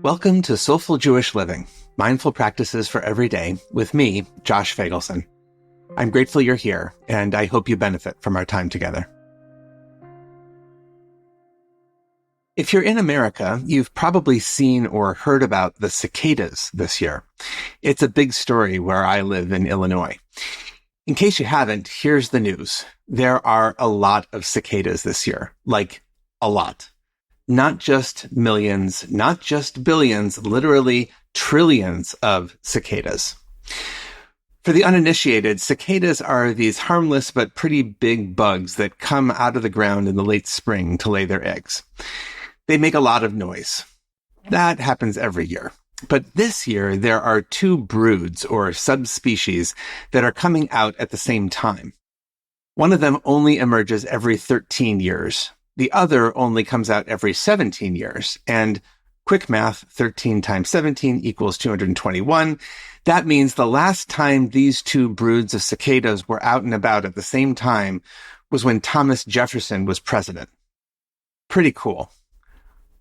Welcome to Soulful Jewish Living, Mindful Practices for Every Day, with me, Josh Feigelson. I'm grateful you're here, and I hope you benefit from our time together. If you're in America, you've probably seen or heard about the cicadas this year. It's a big story where I live in Illinois. In case you haven't, here's the news. There are a lot of cicadas this year, like a lot. Not just millions, not just billions, literally trillions of cicadas. For the uninitiated, cicadas are these harmless but pretty big bugs that come out of the ground in the late spring to lay their eggs. They make a lot of noise. That happens every year. But this year, there are two broods or subspecies that are coming out at the same time. One of them only emerges every 13 years. The other only comes out every 17 years. And quick math, 13 times 17 equals 221. That means the last time these two broods of cicadas were out and about at the same time was when Thomas Jefferson was president. Pretty cool.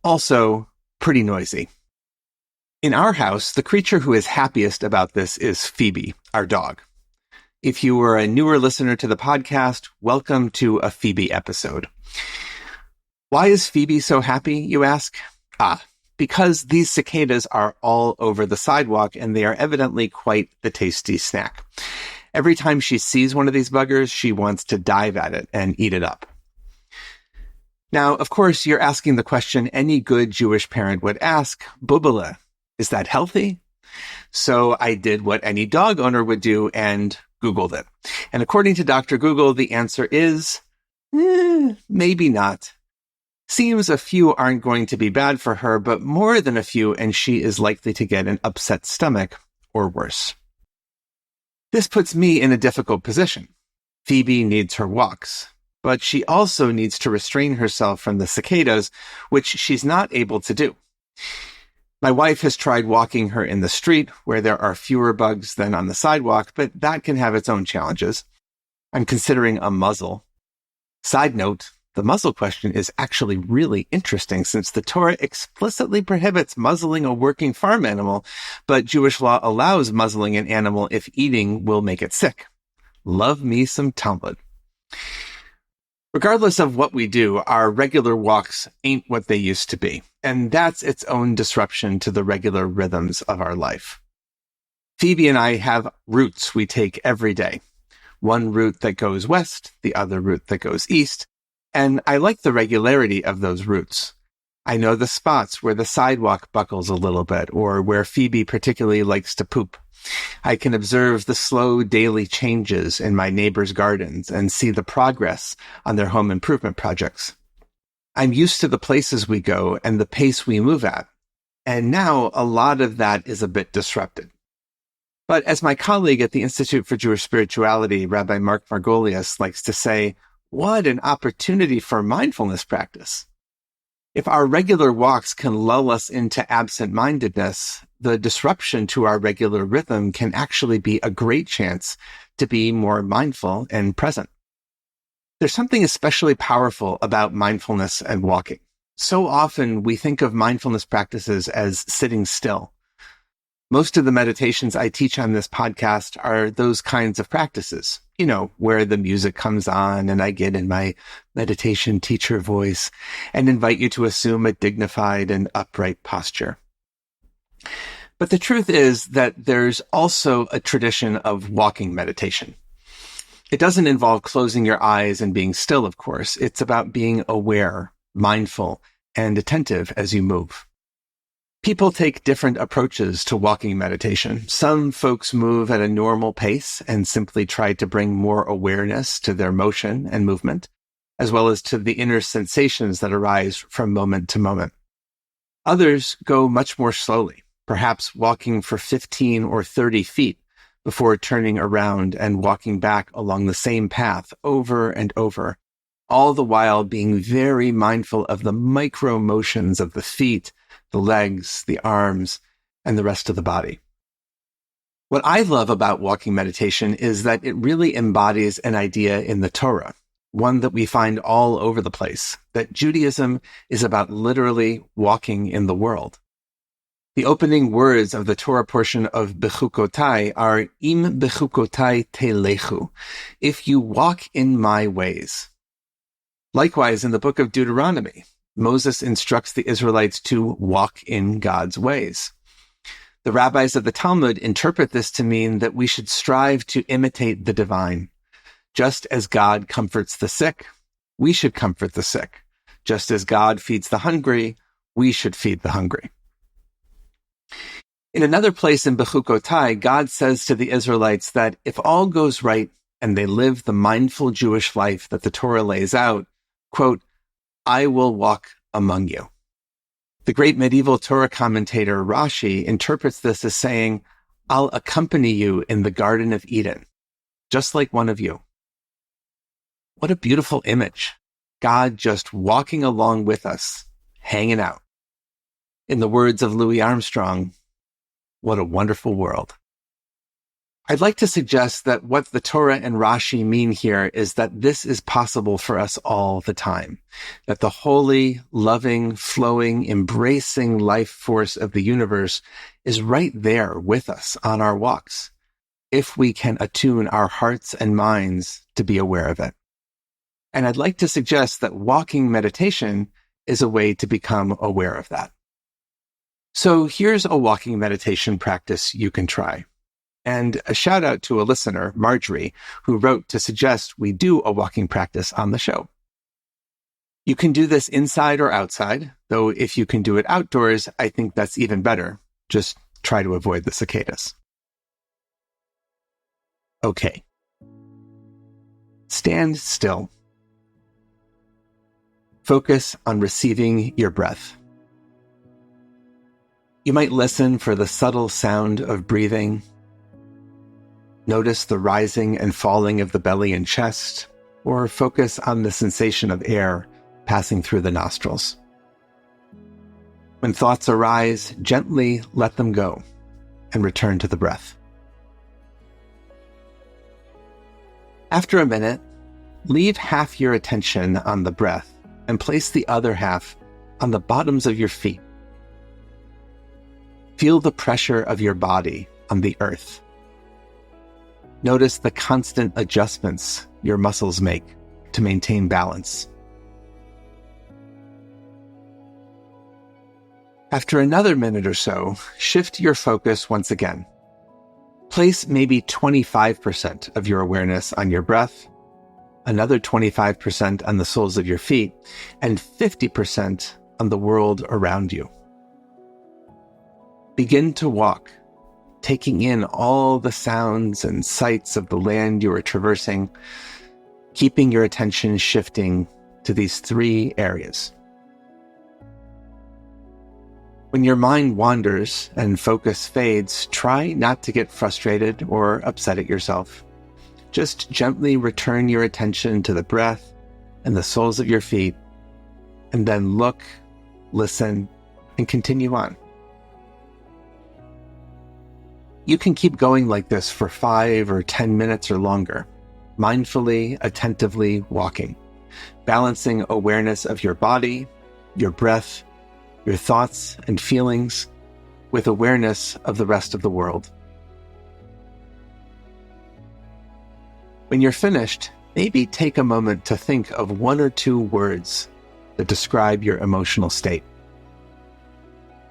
Also, pretty noisy. In our house, the creature who is happiest about this is Phoebe, our dog. If you were a newer listener to the podcast, welcome to a Phoebe episode. Why is Phoebe so happy, you ask? Because these cicadas are all over the sidewalk and they are evidently quite the tasty snack. Every time she sees one of these buggers, she wants to dive at it and eat it up. Now, of course, you're asking the question any good Jewish parent would ask, Bubala, is that healthy? So I did what any dog owner would do and Googled it. And according to Dr. Google, the answer is, maybe not. Seems a few aren't going to be bad for her, but more than a few, and she is likely to get an upset stomach or worse. This puts me in a difficult position. Phoebe needs her walks, but she also needs to restrain herself from the cicadas, which she's not able to do. My wife has tried walking her in the street, where there are fewer bugs than on the sidewalk, but that can have its own challenges. I'm considering a muzzle. Side note, the muzzle question is actually really interesting since the Torah explicitly prohibits muzzling a working farm animal, but Jewish law allows muzzling an animal if eating will make it sick. Love me some Talmud. Regardless of what we do, our regular walks ain't what they used to be, and that's its own disruption to the regular rhythms of our life. Phoebe and I have routes we take every day. One route that goes west, the other route that goes east, and I like the regularity of those routes. I know the spots where the sidewalk buckles a little bit, or where Phoebe particularly likes to poop. I can observe the slow daily changes in my neighbors' gardens and see the progress on their home improvement projects. I'm used to the places we go and the pace we move at, and now a lot of that is a bit disrupted. But as my colleague at the Institute for Jewish Spirituality, Rabbi Mark Margolius, likes to say, what an opportunity for mindfulness practice. If our regular walks can lull us into absent-mindedness, the disruption to our regular rhythm can actually be a great chance to be more mindful and present. There's something especially powerful about mindfulness and walking. So often we think of mindfulness practices as sitting still. Most of the meditations I teach on this podcast are those kinds of practices, where the music comes on and I get in my meditation teacher voice and invite you to assume a dignified and upright posture. But the truth is that there's also a tradition of walking meditation. It doesn't involve closing your eyes and being still, of course. It's about being aware, mindful, and attentive as you move. People take different approaches to walking meditation. Some folks move at a normal pace and simply try to bring more awareness to their motion and movement, as well as to the inner sensations that arise from moment to moment. Others go much more slowly, perhaps walking for 15 or 30 feet before turning around and walking back along the same path over and over, all the while being very mindful of the micro motions of the feet, the legs, the arms, and the rest of the body. What I love about walking meditation is that it really embodies an idea in the Torah, one that we find all over the place, that Judaism is about literally walking in the world. The opening words of the Torah portion of Bechukotai are Im Bechukotai Telechu, if you walk in my ways. Likewise, in the book of Deuteronomy, Moses instructs the Israelites to walk in God's ways. The rabbis of the Talmud interpret this to mean that we should strive to imitate the divine. Just as God comforts the sick, we should comfort the sick. Just as God feeds the hungry, we should feed the hungry. In another place in Bechukotai, God says to the Israelites that if all goes right and they live the mindful Jewish life that the Torah lays out, quote, I will walk among you. The great medieval Torah commentator Rashi interprets this as saying, I'll accompany you in the Garden of Eden, just like one of you. What a beautiful image. God just walking along with us, hanging out. In the words of Louis Armstrong, what a wonderful world. I'd like to suggest that what the Torah and Rashi mean here is that this is possible for us all the time, that the holy, loving, flowing, embracing life force of the universe is right there with us on our walks, if we can attune our hearts and minds to be aware of it. And I'd like to suggest that walking meditation is a way to become aware of that. So here's a walking meditation practice you can try. And a shout out to a listener, Marjorie, who wrote to suggest we do a walking practice on the show. You can do this inside or outside, though if you can do it outdoors, I think that's even better. Just try to avoid the cicadas. Okay. Stand still. Focus on receiving your breath. You might listen for the subtle sound of breathing. Notice the rising and falling of the belly and chest, or focus on the sensation of air passing through the nostrils. When thoughts arise, gently let them go and return to the breath. After a minute, leave half your attention on the breath and place the other half on the bottoms of your feet. Feel the pressure of your body on the earth. Notice the constant adjustments your muscles make to maintain balance. After another minute or so, shift your focus once again. Place maybe 25% of your awareness on your breath, another 25% on the soles of your feet, and 50% on the world around you. Begin to walk, taking in all the sounds and sights of the land you are traversing, keeping your attention shifting to these three areas. When your mind wanders and focus fades, try not to get frustrated or upset at yourself. Just gently return your attention to the breath and the soles of your feet, and then look, listen, and continue on. You can keep going like this for 5 or 10 minutes or longer, mindfully, attentively walking, balancing awareness of your body, your breath, your thoughts and feelings with awareness of the rest of the world. When you're finished, maybe take a moment to think of 1 or 2 words that describe your emotional state.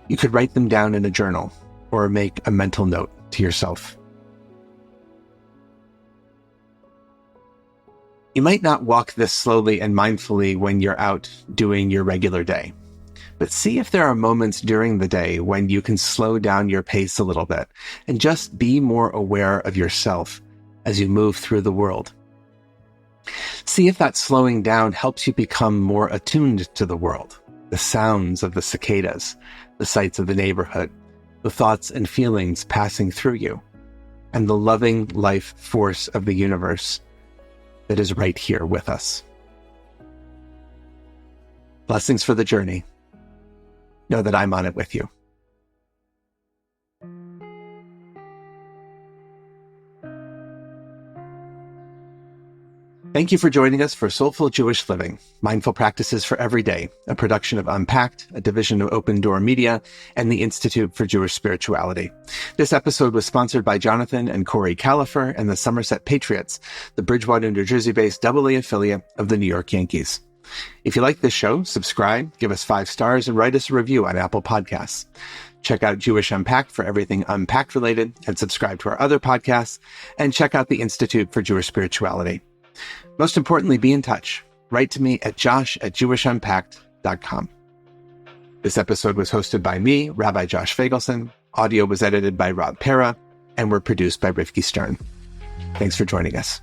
You could write them down in a journal or make a mental note to yourself. You might not walk this slowly and mindfully when you're out doing your regular day, but see if there are moments during the day when you can slow down your pace a little bit and just be more aware of yourself as you move through the world. See if that slowing down helps you become more attuned to the world, the sounds of the cicadas, the sights of the neighborhood, the thoughts and feelings passing through you, and the loving life force of the universe that is right here with us. Blessings for the journey. Know that I'm on it with you. Thank you for joining us for Soulful Jewish Living, Mindful Practices for Every Day, a production of Unpacked, a division of OpenDor Media, and the Institute for Jewish Spirituality. This episode was sponsored by Jonathan and Corey Califer and the Somerset Patriots, the Bridgewater, New Jersey-based AA affiliate of the New York Yankees. If you like this show, subscribe, give us 5 stars, and write us a review on Apple Podcasts. Check out Jewish Unpacked for everything Unpacked related, and subscribe to our other podcasts, and check out the Institute for Jewish Spirituality. Most importantly, be in touch. Write to me at josh@jewishunpacked.com. This episode was hosted by me, Rabbi Josh Feigelson. Audio was edited by Rob Pera, and were produced by Rivki Stern. Thanks for joining us.